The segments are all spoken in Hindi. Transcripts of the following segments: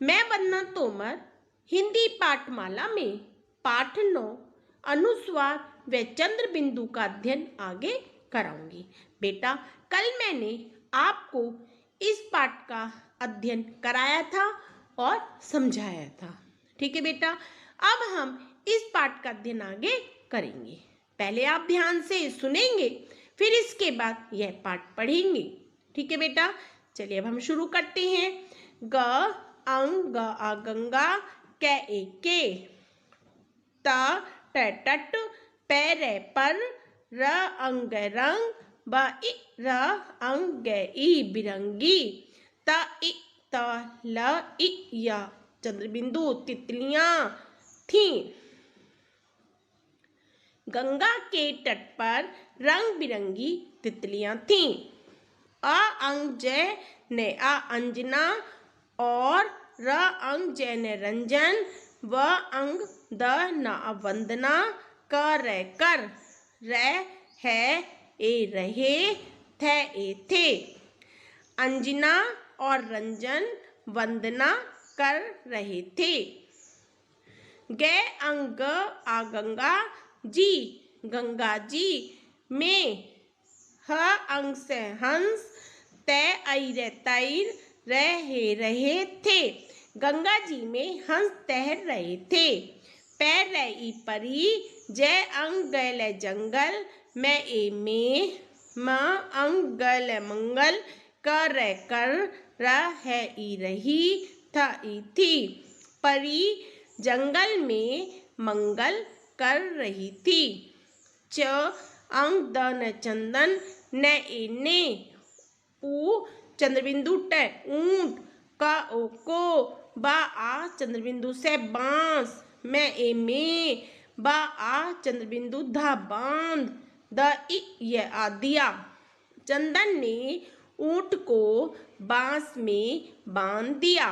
मैं वंदना तोमर हिंदी पाठमाला में पाठ 9 अनुस्वार व चंद्र बिंदु का अध्ययन आगे कराऊंगी। बेटा, कल मैंने आपको इस पाठ का अध्ययन कराया था और समझाया था। ठीक है बेटा, अब हम इस पाठ का अध्ययन आगे करेंगे। पहले आप ध्यान से सुनेंगे, फिर इसके बाद यह पाठ पढ़ेंगे। ठीक है बेटा, चलिए अब हम शुरू करते हैं। ग अंग ग आ गंगा, कै ए के, त ट टट, पै रै पर, र अंग रंग, ब इ र अंग ई बिरंगी, त इ त ल इ य चंद्रबिंदु तितलियां थीं। गंगा के तट पर रंग बिरंगी तितलियां थीं। अ अंग जय ने आ अंजना और र अंग जय ने रंजन, व अंग द न वंदना, क रै कर, रै है ए रहे, थे ए थे। अंजना और रंजन वंदना कर रहे थे। गे अंग आ गंगा जी, गंगा जी में। ह अंग से हंस, तै ऐ तैर, रहे थे। गंगा जी में हंस तैर रहे थे। पैर रही परी, जय अंग गैल जंगल, मैं ए में, म अंग गैल मंगल, कर है ई रही, था ई थी। परी जंगल में मंगल कर रही थी। च अंग द न चंदन, न ए ने, ऊ चंद्रबिंदु ट ऊंट, का ओ को, बा आ चंद्रबिंदु से बांस, मैं ए में, बा आ चंद्रबिंदु धा बांध, द इ ये आ दिया। चंदन ने ऊंट को बांस में बांध दिया।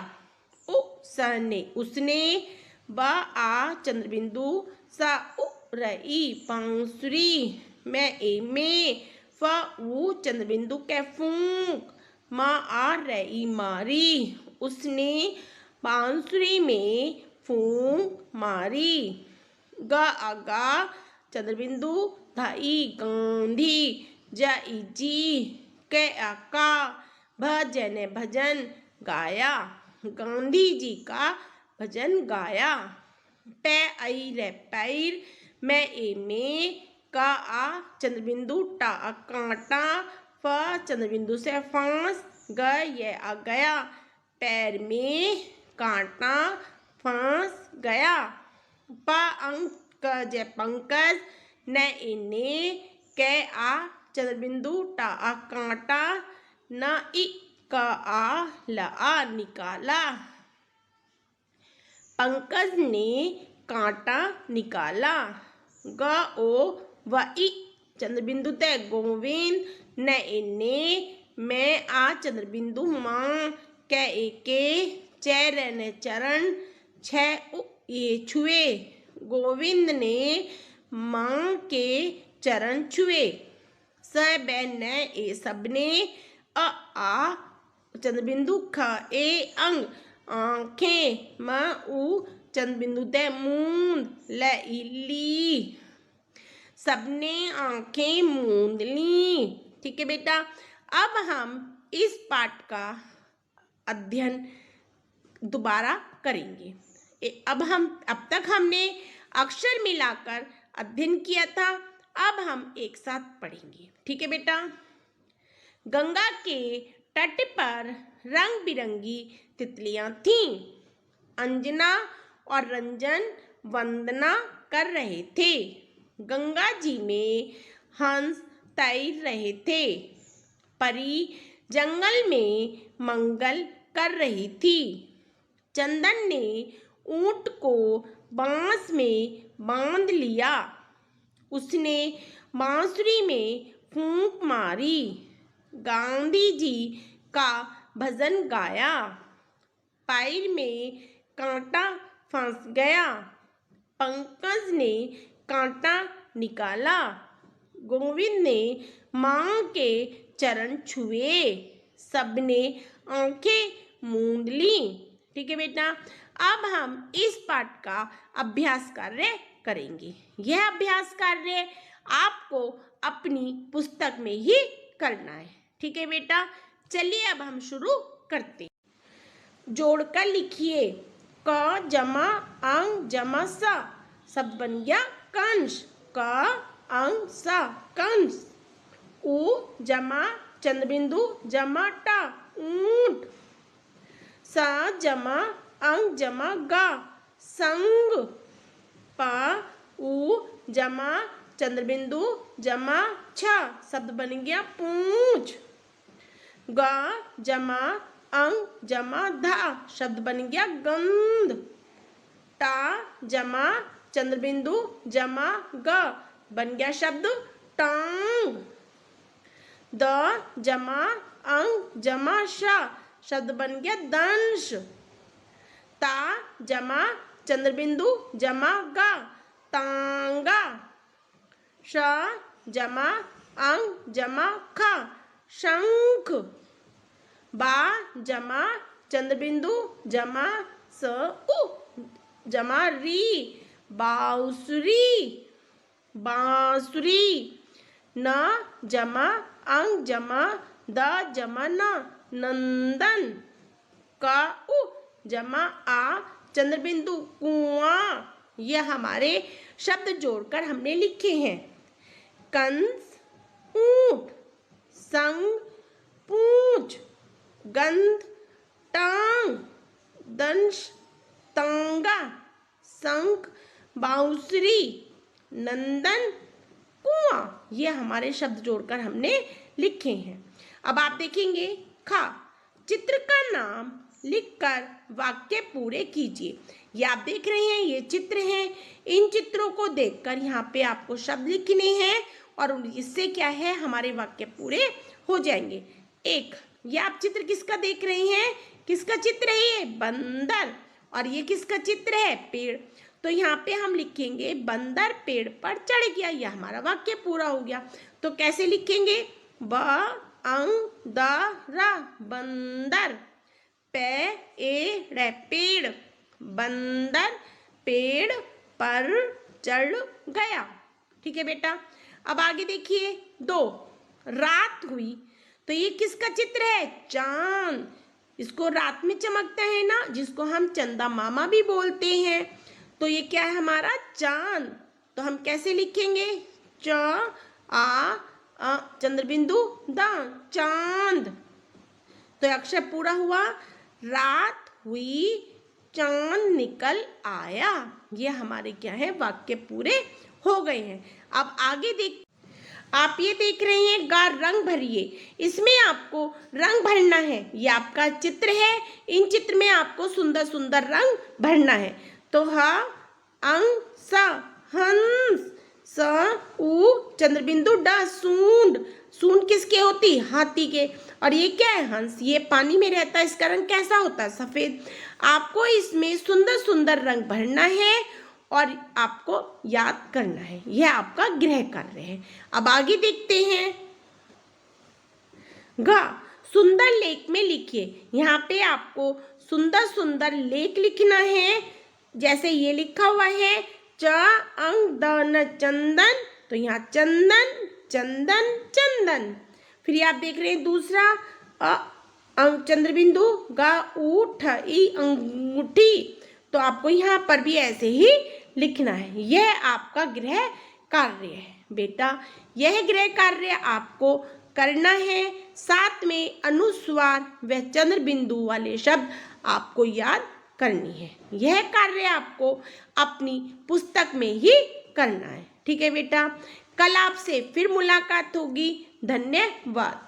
उ स ने उसने, ब आ चंद्रबिंदु सा उ रई बांसुरी, मैं ए में, फ ऊ चंद्रबिंदु के फूंक, माँ आ रही मारी, उसने बांसुरी में फूंक मारी। ग आगा चंद्रबिंदु धाई गांधी, जाई जी, के आका, भजन भजन गाया, गांधी जी का भजन गाया। पै आई रे पैर, मैं ए में, का आ चंद्रबिंदु टा कांटा, फ चंद्रबिंदु से फांस, ग ये आ गया, पैर में कांटा फांस गया। प अंक जय पंकज, न इने, कै आ चंद्रबिंदु टा आ कांटा, न इ का आ ल आ निकाला। पंकज ने कांटा निकाला। ग ओ व इ चंद्रबिंदु ते गोविंद, न इने, मैं आ चंद्रबिंदु मां, कै ए के, चैर न चरण, छ उ ये छुए। गोविंद ने मां के चरण छुए। स बै न ए सबने, अ आ चंद्रबिंदु ख ए अंग आंखें, म ऊ चंद्रबिंदु ते मूंद, ल इली, सबने आंखें मूंद ली। ठीक है बेटा, अब हम इस पाठ का अध्ययन दोबारा करेंगे। अब तक हमने अक्षर मिलाकर अध्ययन किया था, अब हम एक साथ पढ़ेंगे। ठीक है बेटा, गंगा के तट पर रंग बिरंगी तितलियां थीं। अंजना और रंजन वंदना कर रहे थे। गंगा जी में हंस तैर रहे थे। परी जंगल में मंगल कर रही थी। चंदन ने ऊंट को बांस में बांध लिया। उसने बांसुरी में फूंक मारी। गांधी जी का भजन गाया। पैर में कांटा फंस गया। पंकज ने कांटा निकाला। गोविंद ने मां के चरण छुए। सबने आंखें मूंद ली। ठीक है बेटा। अब हम इस पाठ का अभ्यास कार्य करेंगे। यह अभ्यास कार्य आपको अपनी पुस्तक में ही करना है, ठीक है बेटा। चलिए अब हम शुरू करते हैं। जोड़कर लिखिए, क जमा अंग जमा सा, शब्द बन गया कंस। क अंग सा कंस। उ जमा चंद्रबिंदु जमा टा ऊंट। स जमा अंग जमा गा संग। प उ जमा चंद्रबिंदु जमा छ, शब्द बन गया पूंछ। ग जमा अंग जमा धा, शब्द बन गया गंध। टा जमा चंद्रबिंदु जमा ग, बन गया शब्द टांग। द जमा अंग जमा श, शब्द बन गया दंश। ता जमा चंद्रबिंदु जमा गा तांगा। श जमा अंग जमा ख, शंख। बा जमा चंद्रबिंदु जमा स उ, जमा री बांसुरी बांसुरी। न जमा अंग जमा द जमा न नंदन। का उ जमा आ चंद्रबिंदु कुआं। यह हमारे शब्द जोड़कर हमने लिखे हैं। कंस ऊंट, संग पूंछ, गंध टांग, दंश तांगा, शंख बांसुरी, नंदन कुआं। ये हमारे शब्द जोड़कर हमने लिखे हैं। अब आप देखेंगे खा, चित्र का नाम लिखकर वाक्य पूरे कीजिए। ये आप देख रहे हैं, ये चित्र हैं। इन चित्रों को देखकर यहाँ पे आपको शब्द लिखने हैं और इससे क्या है, हमारे वाक्य पूरे हो जाएंगे। एक, ये आप चित्र किसका देख रहे हैं? किसका चित्र है ये? बंदर। और ये किसका चित्र है? पेड़। तो यहाँ पे हम लिखेंगे बंदर पेड़ पर चढ़ गया। यह हमारा वाक्य पूरा हो गया। तो कैसे लिखेंगे? ब अंग द र बंदर। पे ए रे पेड़। बंदर पेड़ पर चढ़ गया। ठीक है बेटा। अब आगे देखिए, 2, रात हुई। तो ये किसका चित्र है? चांद। इसको रात में चमकता है ना, जिसको हम चंदा मामा भी बोलते हैं। तो ये क्या है हमारा? चांद। तो हम कैसे लिखेंगे? च आ चंद्रबिंदु द, चांद। तो अक्षर पूरा हुआ। रात हुई, चांद निकल आया। ये हमारे क्या है? वाक्य पूरे हो गए हैं। अब आगे देख, आप ये देख रहे हैं गा रंग भरिए। इसमें आपको रंग भरना है। ये आपका चित्र है। इन चित्र में आपको सुंदर सुंदर रंग भरना है। तो ह अंग स हंस। स उ चंद्रबिंदु ड सूंड। सूंड किसके होती? हाथी के। और ये क्या है? हंस। ये पानी में रहता है। इसका रंग कैसा होता है? सफेद। आपको इसमें सुंदर सुंदर रंग भरना है और आपको याद करना है। यह आपका गृह कार्य है। अब आगे देखते हैं। घ सुंदर लेख में लिखिए। यहाँ पे आपको सुंदर सुंदर लेख लिखना है। जैसे ये लिखा हुआ है च अंग द न चंदन। तो यहाँ चंदन चंदन चंदन। फिर ये आप देख रहे हैं दूसरा अंग चंद्रबिंदु गा ऊठ ई अंगूठी। तो आपको यहाँ पर भी ऐसे ही लिखना है। यह आपका गृह कार्य है बेटा। यह गृह कार्य आपको करना है। साथ में अनुस्वार व चंद्र बिंदु वाले शब्द आपको याद करनी है। यह कार्य आपको अपनी पुस्तक में ही करना है। ठीक है बेटा। कल आपसे फिर मुलाकात होगी। धन्यवाद।